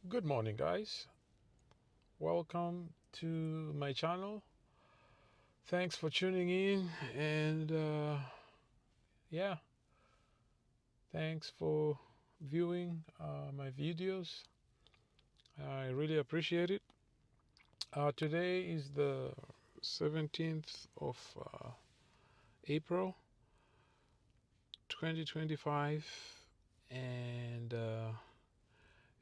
Good morning, guys. Welcome to my channel. Thanks for tuning in, and yeah, thanks for viewing my videos. I really appreciate it. Today is the 17th of April 2025, and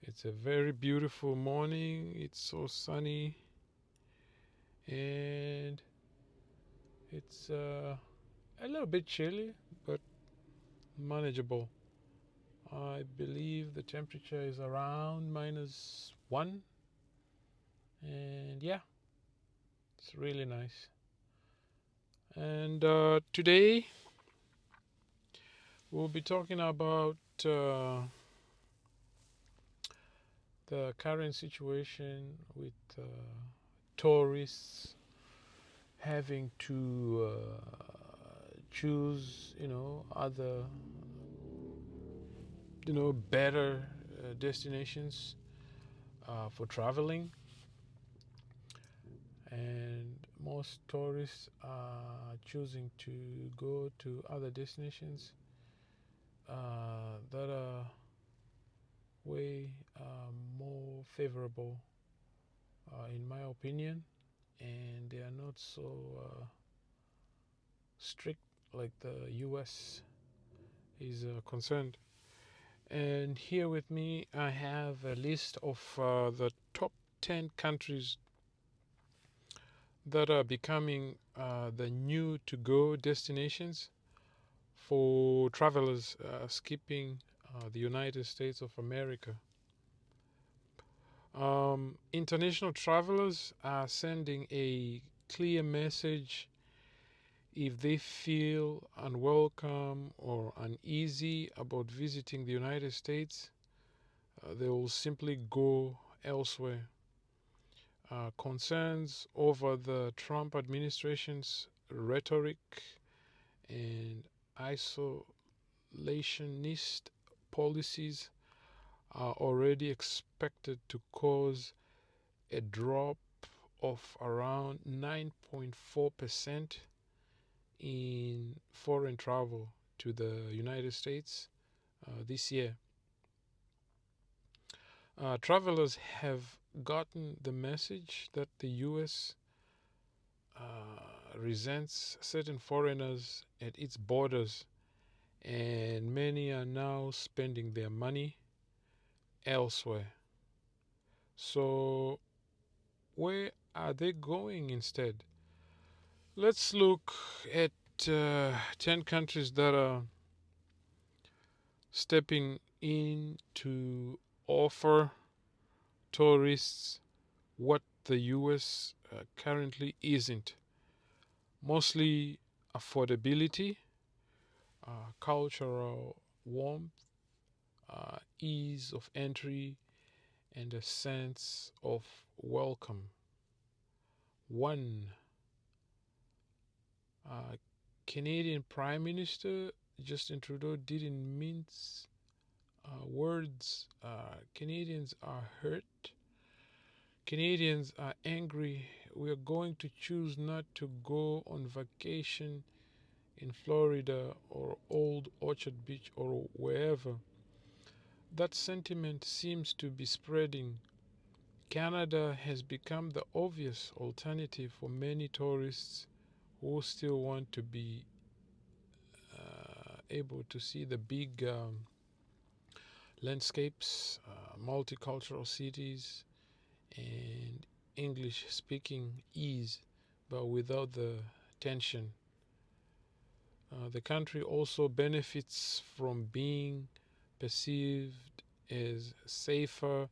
it's a very beautiful morning. It's so sunny, and it's a little bit chilly, but manageable. I believe the temperature is around -1, and yeah, it's really nice. And today we'll be talking about the current situation with tourists having to choose, other, better destinations for traveling. And most tourists are choosing to go to other destinations that are way more favorable, in my opinion, and they are not so strict like the US is concerned. And here with me, I have a list of the top 10 countries that are becoming the new to go destinations for travelers skipping the United States of America. International travelers are sending a clear message if they feel unwelcome or uneasy about visiting the United States. They will simply go elsewhere. Concerns over the Trump administration's rhetoric and isolationist policies are already expected to cause a drop of around 9.4% in foreign travel to the United States this year. Travelers have gotten the message that the US resents certain foreigners at its borders, and many are now spending their money elsewhere. So, where are they going instead? Let's look at 10 countries that are stepping in to offer tourists what the US currently isn't. Mostly affordability, cultural warmth, ease of entry, and a sense of welcome. One, uh, Canadian Prime Minister Justin Trudeau didn't mince words. Canadians are hurt. Canadians are angry. We are going to choose not to go on vacation in Florida or Old Orchard Beach or wherever. That sentiment seems to be spreading. Canada has become the obvious alternative for many tourists who still want to be able to see the big landscapes, multicultural cities, and English speaking ease, but without the tension. The country also benefits from being perceived as safer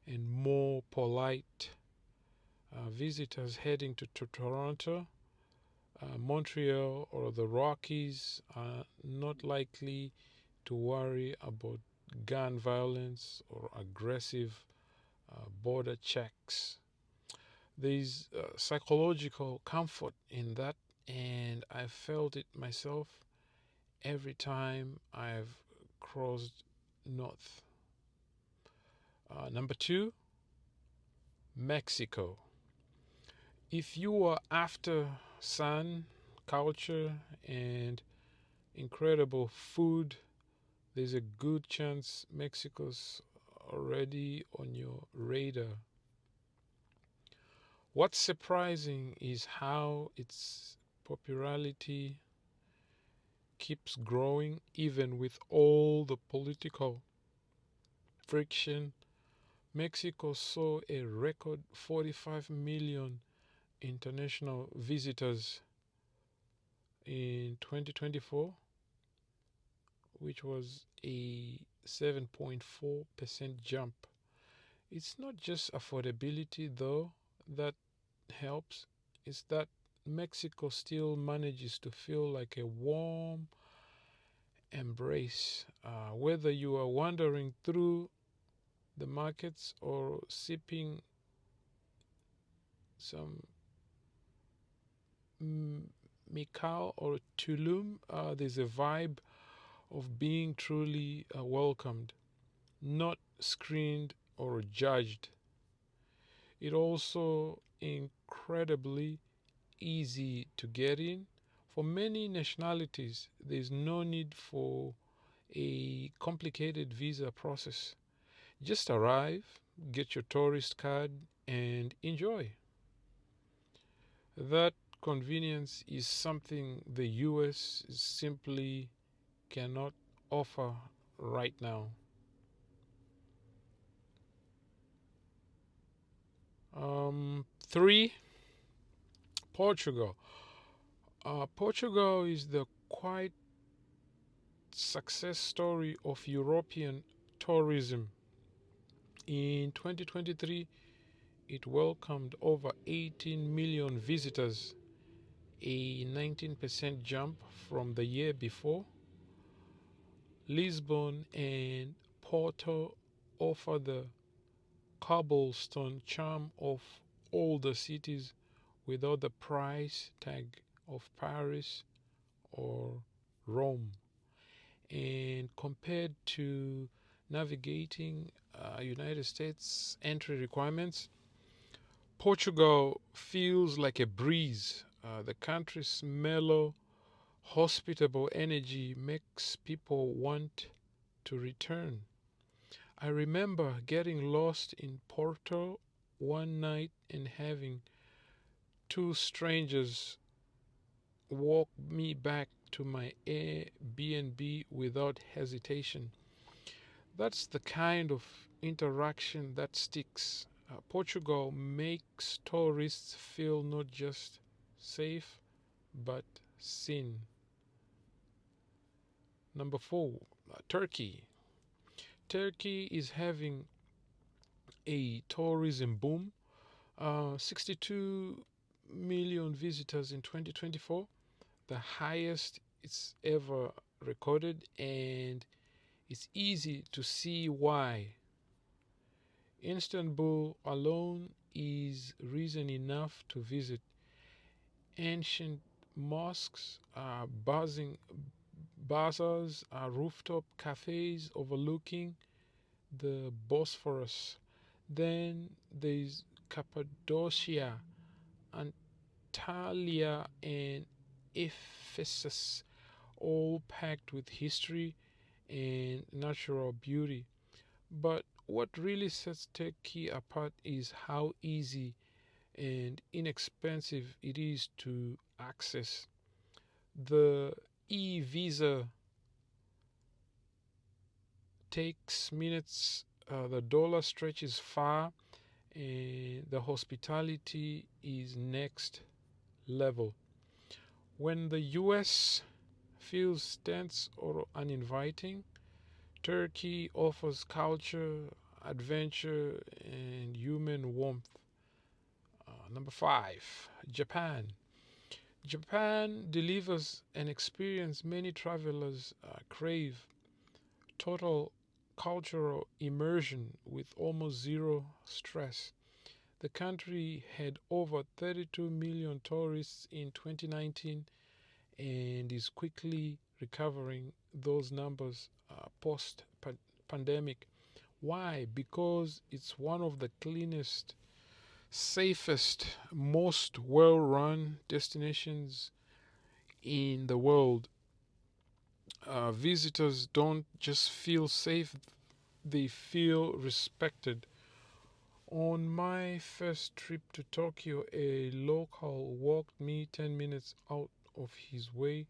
and more polite. Visitors heading to Toronto, Montreal, or the Rockies are not likely to worry about gun violence or aggressive border checks. There's psychological comfort in that, and I felt it myself every time I've crossed north. Number two, Mexico. If you are after sun, culture, and incredible food, there's a good chance Mexico's already on your radar. What's surprising is how its popularity keeps growing even with all the political friction. Mexico saw a record 45 million international visitors in 2024, which was a 7.4% jump. It's not just affordability, though, that helps, it's that Mexico still manages to feel like a warm embrace. Whether you are wandering through the markets or sipping some Mikau or Tulum, there's a vibe of being truly welcomed, not screened or judged. It also incredibly easy to get in. For many nationalities, there's no need for a complicated visa process. Just arrive, get your tourist card, and enjoy. That convenience is something the US simply cannot offer right now. Three, Portugal. Portugal is the quite success story of European tourism. In 2023, it welcomed over 18 million visitors, a 19% jump from the year before. Lisbon and Porto offer the cobblestone charm of older cities without the price tag of Paris or Rome. And compared to navigating United States entry requirements, Portugal feels like a breeze. The country's mellow, hospitable energy makes people want to return. I remember getting lost in Porto one night and having two strangers walk me back to my Airbnb without hesitation. That's the kind of interaction that sticks. Portugal makes tourists feel not just safe but seen. Number four, Turkey. Turkey is having a tourism boom. 62 million visitors in 2024, the highest it's ever recorded, and it's easy to see why. Istanbul alone is reason enough to visit. Ancient mosques, buzzing bazaars, rooftop cafes overlooking the Bosphorus. Then there's Cappadocia, Antalya, and Ephesus, all packed with history and natural beauty. But what really sets Turkey apart is how easy and inexpensive it is to access. The e visa takes minutes, the dollar stretches far, and the hospitality is next level. When the US feels tense or uninviting, Turkey offers culture, adventure, and human warmth. Number five, Japan. Japan delivers an experience many travelers crave: total cultural immersion with almost zero stress. The country had over 32 million tourists in 2019 and is quickly recovering those numbers post pandemic. Why? Because it's one of the cleanest, safest, most well run destinations in the world. Visitors don't just feel safe, they feel respected. On my first trip to Tokyo, a local walked me 10 minutes out of his way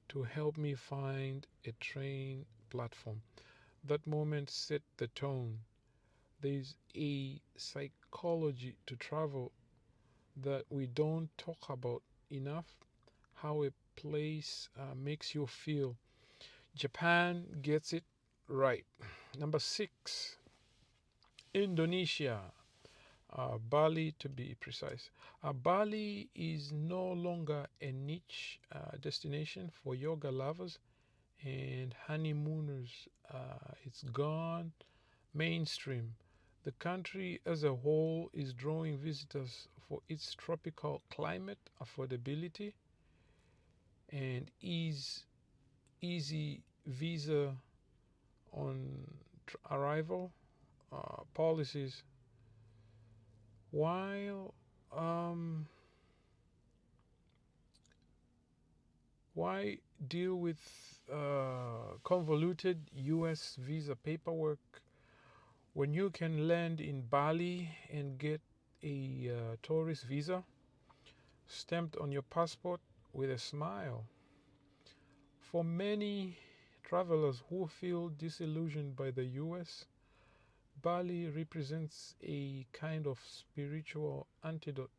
to help me find a train platform. That moment set the tone. There's a psychology to travel that we don't talk about enough, how a place makes you feel. Japan gets it right. Number six, Indonesia. Bali, to be precise. Bali is no longer a niche destination for yoga lovers and honeymooners. It's gone mainstream. The country as a whole is drawing visitors for its tropical climate, affordability, and easy visa on arrival policies. While um, why deal with convoluted US visa paperwork when you can land in Bali and get a tourist visa stamped on your passport with a smile? For many travelers who feel disillusioned by the US, Bali represents a kind of spiritual antidote,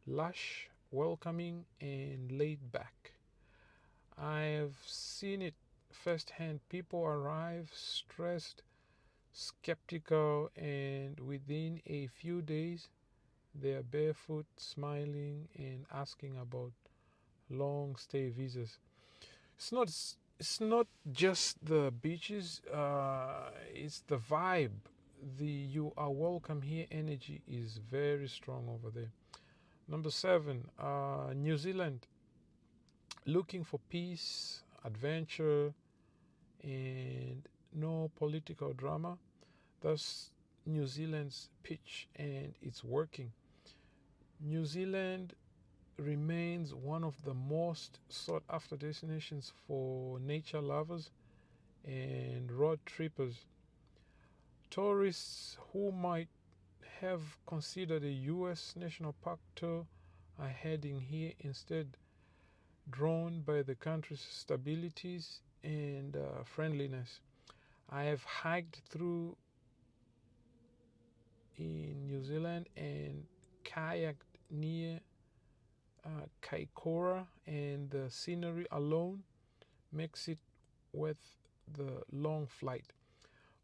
lush, welcoming, and laid back. I've seen it firsthand. People arrive stressed, skeptical, and within a few days, they're barefoot, smiling, and asking about long stay visas. It's not. It's not just the beaches. It's the vibe. The "you are welcome here" energy is very strong over there. Number seven, New Zealand. Looking for peace, adventure, and no political drama. That's New Zealand's pitch, and it's working. New Zealand remains one of the most sought after destinations for nature lovers and road trippers. Tourists who might have considered a US national park tour are heading here instead, drawn by the country's stabilities and friendliness. I have hiked through in New Zealand and kayaked near Kaikoura, and the scenery alone makes it worth the long flight.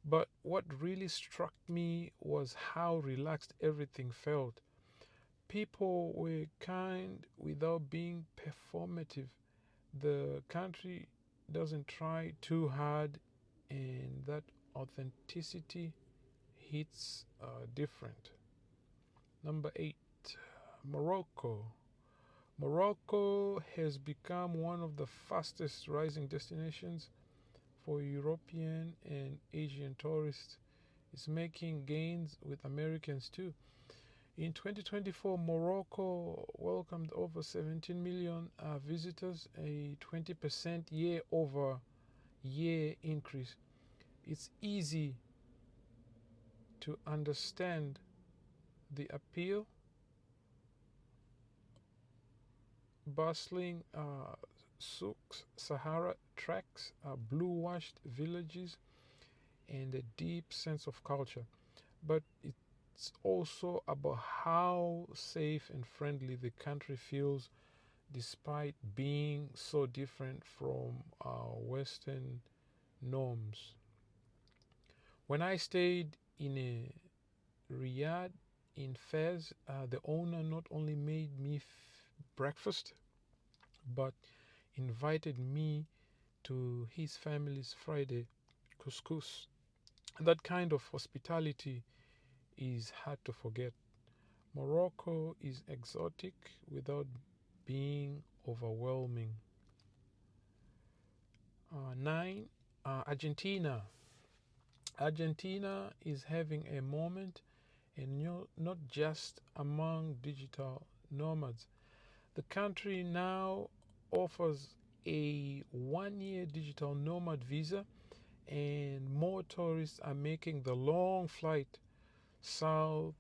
But what really struck me was how relaxed everything felt. People were kind without being performative. The country doesn't try too hard, and that authenticity hits different. Number eight, Morocco. Morocco has become one of the fastest rising destinations for European and Asian tourists. It's making gains with Americans too. In 2024, Morocco welcomed over 17 million visitors, a 20% year over year increase. It's easy to understand the appeal. Bustling souks, Sahara tracks, blue washed villages, and a deep sense of culture. But it's also about how safe and friendly the country feels despite being so different from our Western norms. When I stayed in a riad in Fez, the owner not only made me breakfast but invited me to his family's Friday couscous. That kind of hospitality is hard to forget. Morocco is exotic without being overwhelming. Nine, Argentina. Argentina is having a moment, and not just among digital nomads. The country now offers a 1 year digital nomad visa, and more tourists are making the long flight south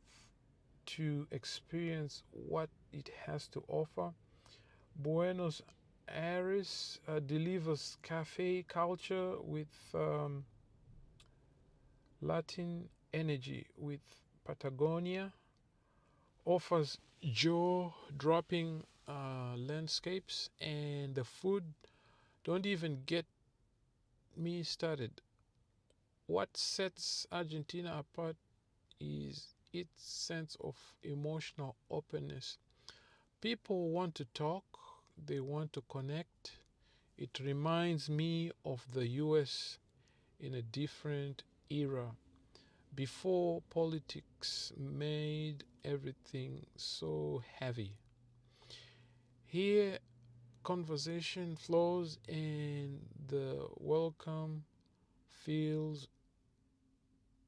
to experience what it has to offer. Buenos Aires delivers cafe culture with Latin energy, with Patagonia offers jaw-dropping landscapes, and the food, don't even get me started. What sets Argentina apart is its sense of emotional openness. People want to talk, they want to connect. It reminds me of the US in a different era, before politics made everything so heavy. Here, conversation flows and the welcome feels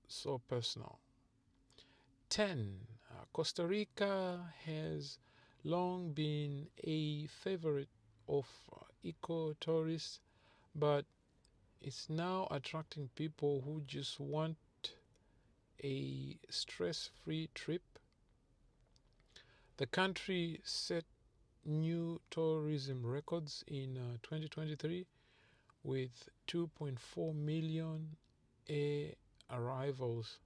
so personal. 10. Costa Rica has long been a favorite of eco-tourists, but it's now attracting people who just want a stress-free trip. The country set new tourism records in 2023 with 2.4 million air arrivals.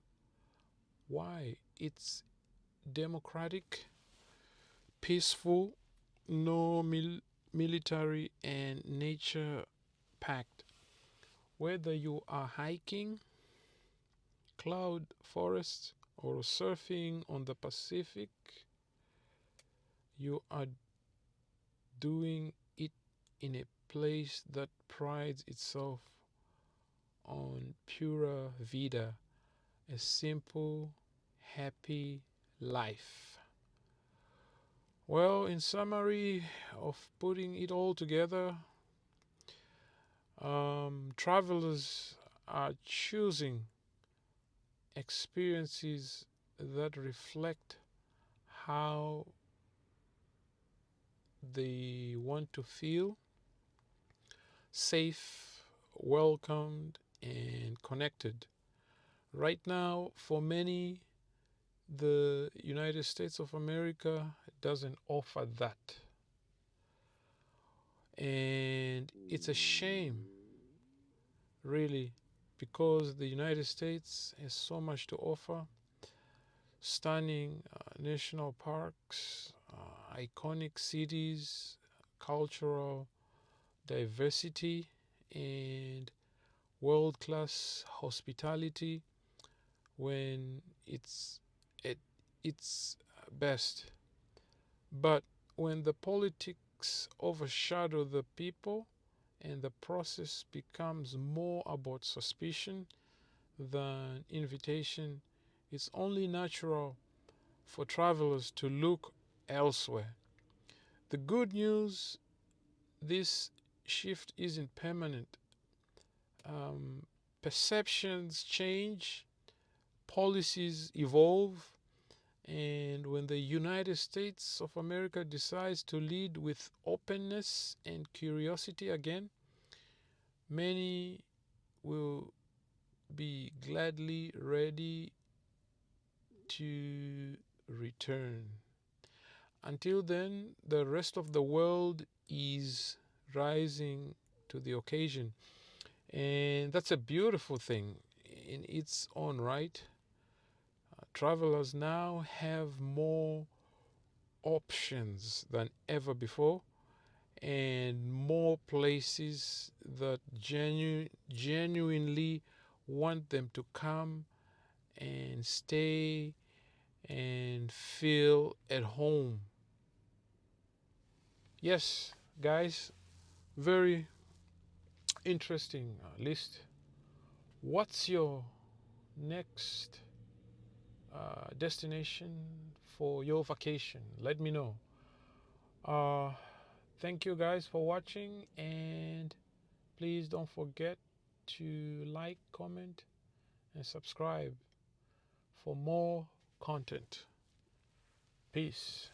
Why? It's democratic, peaceful, no military, and nature packed. Whether you are hiking cloud forests or surfing on the Pacific, you are doing it in a place that prides itself on pura vida, a simple, happy life. Well, in summary of putting it all together, travelers are choosing experiences that reflect how they want to feel safe, welcomed, and connected. Right now, for many, the United States of America doesn't offer that. And it's a shame, really, because the United States has so much to offer: stunning national parks, iconic cities, cultural diversity, and world class hospitality when it's at its best. But when the politics overshadow the people and the process becomes more about suspicion than invitation, it's only natural for travelers to look elsewhere. The good news: this shift isn't permanent. Um, Perceptions change, policies evolve, and when the United States of America decides to lead with openness and curiosity again, many will be gladly ready to return. Until then, the rest of the world is rising to the occasion. And that's a beautiful thing in its own right. Travelers now have more options than ever before, and more places that genuinely want them to come and stay and feel at home. Yes, guys, very interesting list. What's your next destination for your vacation? Let me know. Uh, Thank you guys for watching, and please don't forget to like, comment, and subscribe for more content. Peace.